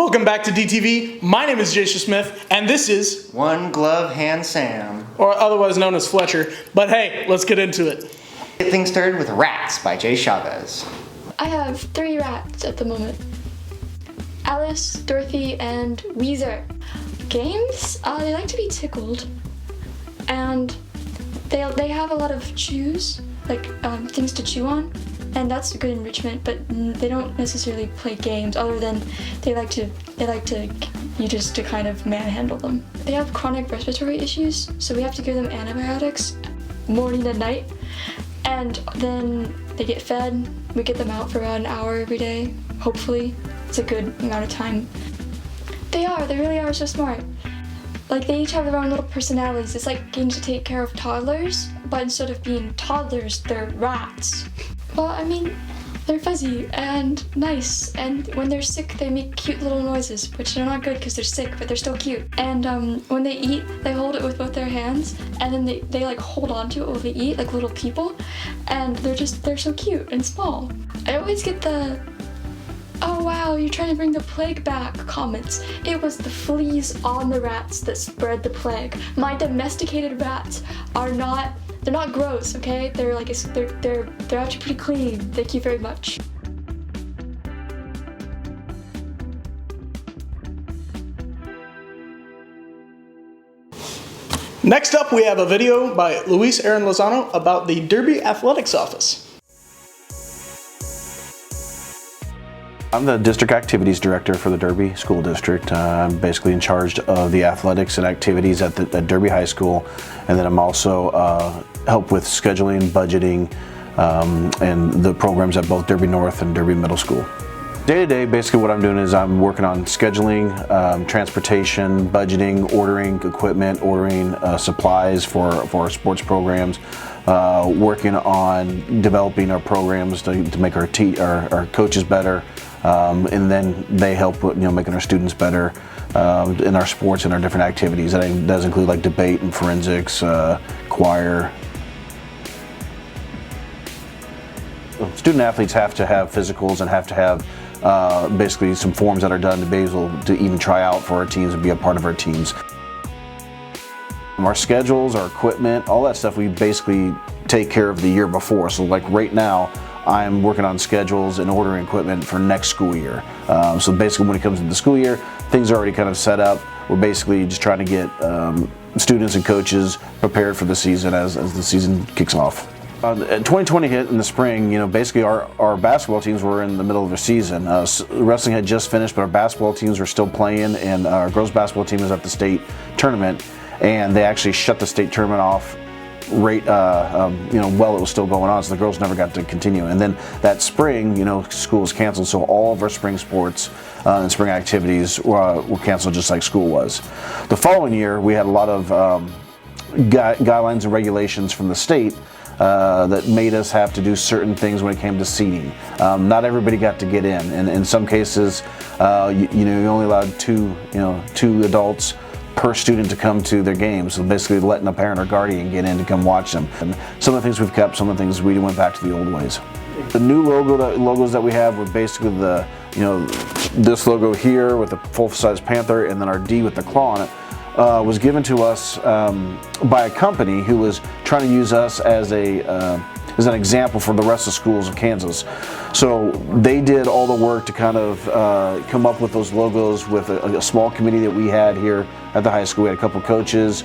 Welcome back to DTV. My name is Jaycer Smith, and this is One Glove Hand Sam, or otherwise known as Fletcher. But hey, let's get into it. Get things started with Rats by Chavez. I have 3 rats at the moment. Alice, Dorothy, and Weezer. Games? They like to be tickled. And they have a lot of chews, like things to chew on. And that's a good enrichment, but they don't necessarily play games other than they like to you just to kind of manhandle them. They have chronic respiratory issues, so we have to give them antibiotics morning and night. And then they get fed. We get them out for about an hour every day, hopefully. It's a good amount of time. They really are so smart. Like, they each have their own little personalities. It's like getting to take care of toddlers, but instead of being toddlers, they're rats. Well, I mean, they're fuzzy and nice, and when they're sick, they make cute little noises, which are not good because they're sick, but they're still cute. And when they eat, they hold it with both their hands, and then they like hold on to it while they eat, like little people, and they're so cute and small. I always get the, "Oh wow, you're trying to bring the plague back" comments. It was the fleas on the rats that spread the plague. My domesticated rats they're not gross, okay? They're actually pretty clean. Thank you very much. Next up, we have a video by Luis Aaron Lozano about the Derby Athletics Office. I'm the district activities director for the Derby School District. I'm basically in charge of the athletics and activities at Derby High School, and then I'm also help with scheduling, budgeting, and the programs at both Derby North and Derby Middle School. Day to day, basically what I'm doing is I'm working on scheduling, transportation, budgeting, ordering equipment, ordering supplies for our sports programs, working on developing our programs to make our coaches better. And then they help with, making our students better in our sports and our different activities. That does include like debate and forensics, choir. Student athletes have to have physicals and have to have basically some forms that are done to be able to even try out for our teams and be a part of our teams. Our schedules, our equipment, all that stuff we basically take care of the year before. So like right now, I'm working on schedules and ordering equipment for next school year. So basically when it comes to the school year, things are already kind of set up. We're basically just trying to get students and coaches prepared for the season as the season kicks off. 2020 hit in the spring, basically our basketball teams were in the middle of their season. Wrestling had just finished, but our basketball teams were still playing, and our girls basketball team was at the state tournament, and they actually shut the state tournament off while it was still going on, so the girls never got to continue. And then that spring, school was canceled, so all of our spring sports and spring activities were canceled just like school was. The following year, we had a lot of guidelines and regulations from the state that made us have to do certain things when it came to seating. Not everybody got to get in, and in some cases, you only allowed two adults per student to come to their games, so basically letting a parent or guardian get in to come watch them. And some of the things we've kept, some of the things we went back to the old ways. The new logos that we have were basically this logo here with the full-size panther, and then our D with the claw on it was given to us by a company who was trying to use us as an example for the rest of the schools of Kansas. So they did all the work to kind of come up with those logos with a small committee that we had here at the high school. We had a couple coaches,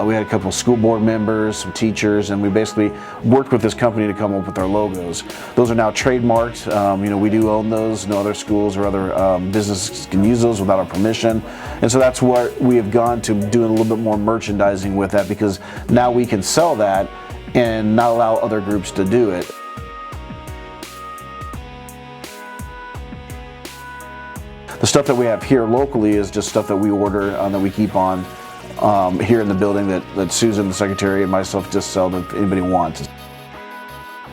we had a couple school board members, some teachers, and we basically worked with this company to come up with our logos. Those are now trademarked. We do own those. No other schools or other businesses can use those without our permission. And so that's what we have gone to doing a little bit more merchandising with that, because now we can sell that and not allow other groups to do it. The stuff that we have here locally is just stuff that we order that we keep on here in the building that Susan, the secretary, and myself just sell to anybody wants.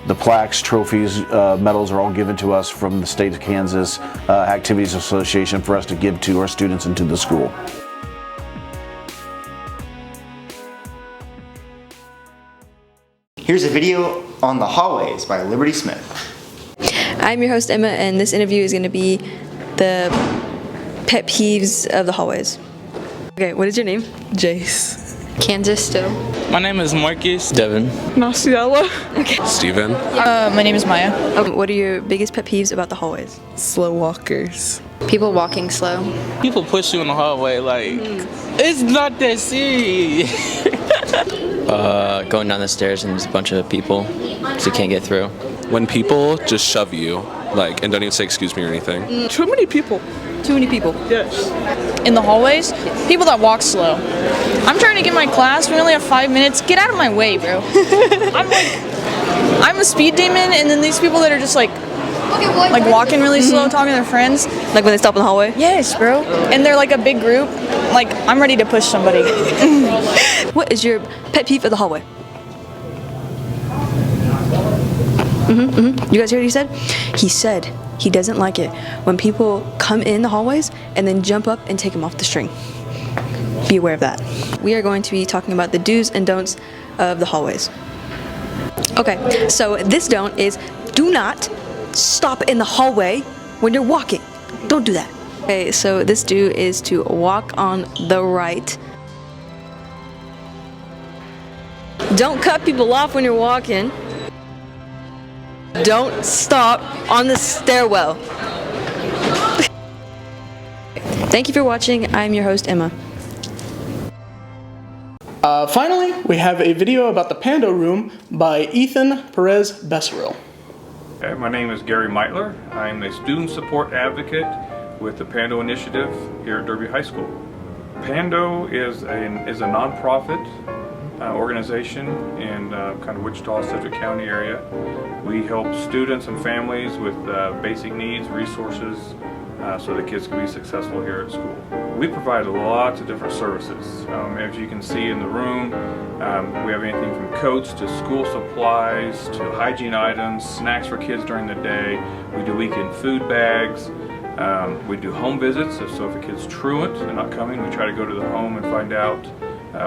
The plaques, trophies, medals are all given to us from the state of Kansas Activities Association for us to give to our students and to the school. Here's a video on the hallways by Liberty Smith. I'm your host Emma, and this interview is going to be the pet peeves of the hallways. Okay, what is your name? Jace. Kansas still. My name is Marcus. Devin. Nasiela. Steven. My name is Maya. What are your biggest pet peeves about the hallways? Slow walkers. People walking slow. People push you in the hallway like, it's not that serious. Going down the stairs and there's a bunch of people, so you can't get through. When people just shove you, like, and don't even say excuse me or anything. Too many people. Too many people. Yes. In the hallways, people that walk slow. I'm trying to get my class. We only have 5 minutes. Get out of my way, bro. I'm a speed demon, and then these people that are just like walking really slow, talking to their friends. Like when they stop in the hallway? Yes, bro. And they're like a big group. Like, I'm ready to push somebody. What is your pet peeve of the hallway? You guys hear what he said? He said he doesn't like it when people come in the hallways and then jump up and take them off the string. Be aware of that. We are going to be talking about the do's and don'ts of the hallways. Okay, so this don't is do not stop in the hallway when you're walking. Don't do that. Okay, so this do is to walk on the right. Don't cut people off when you're walking. Don't stop on the stairwell. Thank you for watching. I'm your host, Emma. Finally, we have a video about the Pando room by Ethan Perez-Beceril. Okay, my name is Gary Meitler. I'm a student support advocate with the Pando Initiative here at Derby High School. Pando is a nonprofit organization in kind of Wichita, Sedgwick County area. We help students and families with basic needs, resources, so that kids can be successful here at school. We provide lots of different services. As you can see in the room, we have anything from coats to school supplies to hygiene items, snacks for kids during the day. We do weekend food bags. We do home visits, so if a kid's truant and not coming, we try to go to the home and find out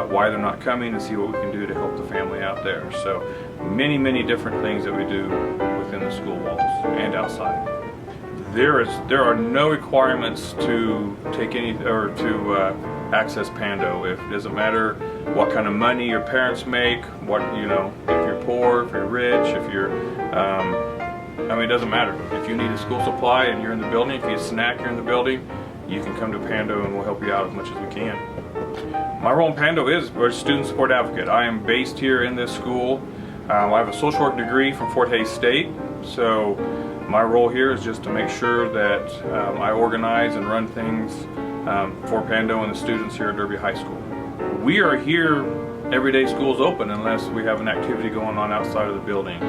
why they're not coming and see what we can do to help the family out there. So many different things that we do within the school walls and outside. There are no requirements to take any or to access Pando. It doesn't matter what kind of money your parents make, what if you're poor, if you're rich, if you're it doesn't matter. If you need a school supply and you're in the building, if you need a snack, you're in the building, you can come to Pando and we'll help you out as much as we can. My role in Pando is we're a student support advocate. I am based here in this school. I have a social work degree from Fort Hays State, so my role here is just to make sure that I organize and run things for Pando and the students here at Derby High School. We are here every day school's open unless we have an activity going on outside of the building.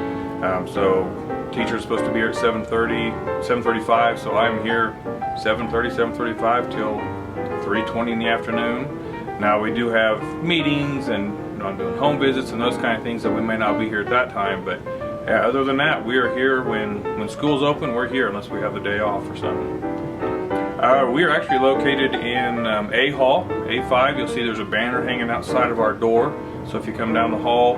So teachers are supposed to be here at 7:30, 7:35, so I'm here 7:30, 7:35 till 3:20 in the afternoon. Now we do have meetings and I'm doing home visits and those kind of things that we may not be here at that time, but yeah, other than that, we are here when school's open. We're here unless we have the day off or something. We are actually located in A Hall, A5. You'll see there's a banner hanging outside of our door. So if you come down the hall,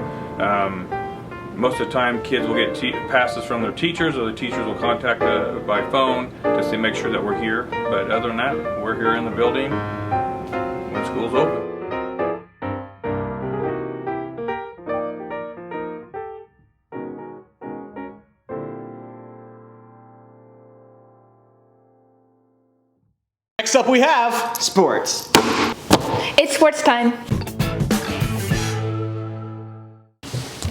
most of the time kids will get passes from their teachers, or the teachers will contact by phone just to make sure that we're here. But other than that, we're here in the building when school's open. Next up we have Sports. It's sports time.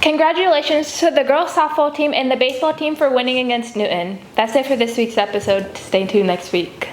Congratulations to the girls softball team and the baseball team for winning against Newton. That's it for this week's episode. Stay tuned next week.